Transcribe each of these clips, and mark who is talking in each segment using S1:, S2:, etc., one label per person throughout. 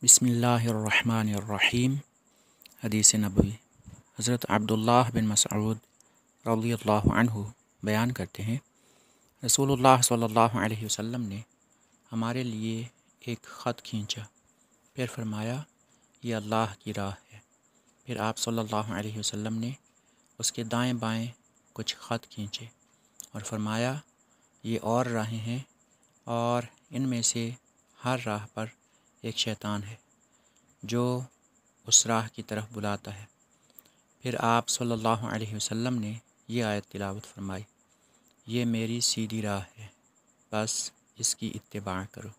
S1: बिस्मिल्लाहिर्रहमानिर्रहीम। हदीस नबवी। हज़रत अब्दुल्लाह बिन मसऊद रज़ियल्लाहु अन्हु बयान करते हैं, रसूलुल्लाह सल्लल्लाहु अलैहि वसल्लम ने हमारे लिए एक ख़त खींचा, फिर फरमाया ये अल्लाह की राह है। फिर आप सल्लल्लाहु अलैहि वसल्लम ने उसके दाएं बाएं कुछ ख़त खींचे और फरमाया ये और राहें हैं और इनमें से हर राह पर एक शैतान है जो उस राह की तरफ बुलाता है। फिर आप सल्लल्लाहु अलैहि वसल्लम ने ये आयत तिलावत फरमाई, ये मेरी सीधी राह है, बस इसकी इत्तिबा करो।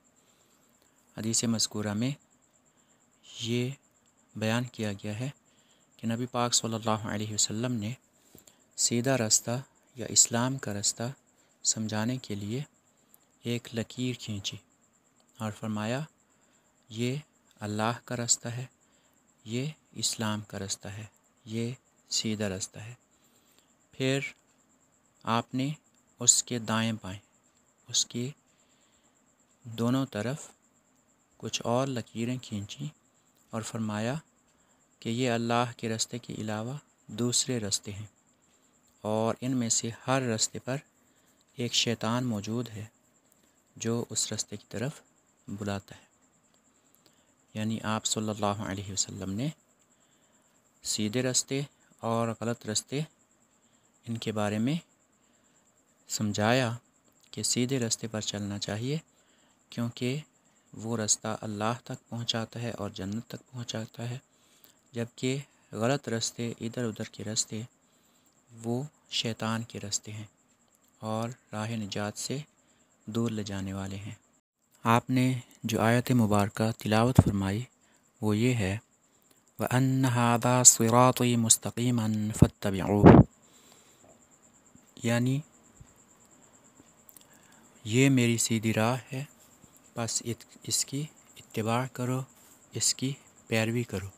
S1: हदीस मज़कूरा में ये बयान किया गया है कि नबी पाक सल्लल्लाहु अलैहि वसल्लम ने सीधा रास्ता या इस्लाम का रास्ता समझाने के लिए एक लकीर खींची और फरमाया ये अल्लाह का रास्ता है, ये इस्लाम का रास्ता है, ये सीधा रास्ता है। फिर आपने उसके दाएं बाएं उसके दोनों तरफ कुछ और लकीरें खींची और फरमाया कि ये अल्लाह के रास्ते के अलावा दूसरे रास्ते हैं और इनमें से हर रास्ते पर एक शैतान मौजूद है जो उस रास्ते की तरफ बुलाता है। यानी आप सल्लल्लाहु अलैहि वसल्लम ने सीधे रास्ते और गलत रास्ते इनके बारे में समझाया कि सीधे रास्ते पर चलना चाहिए क्योंकि वो रास्ता अल्लाह तक पहुंचाता है और जन्नत तक पहुंचाता है, जबकि गलत रास्ते इधर उधर के रास्ते वो शैतान के रास्ते हैं और राह निजात से दूर ले जाने वाले हैं। आपने जो आयत मुबारका तिलावत फरमाई वो ये है, व अन्न हादा सिराती मुस्तकीमन फत्तबिऊह, यानी ये मेरी सीधी राह है, बस इसकी इत्तिबा करो, इसकी पैरवी करो।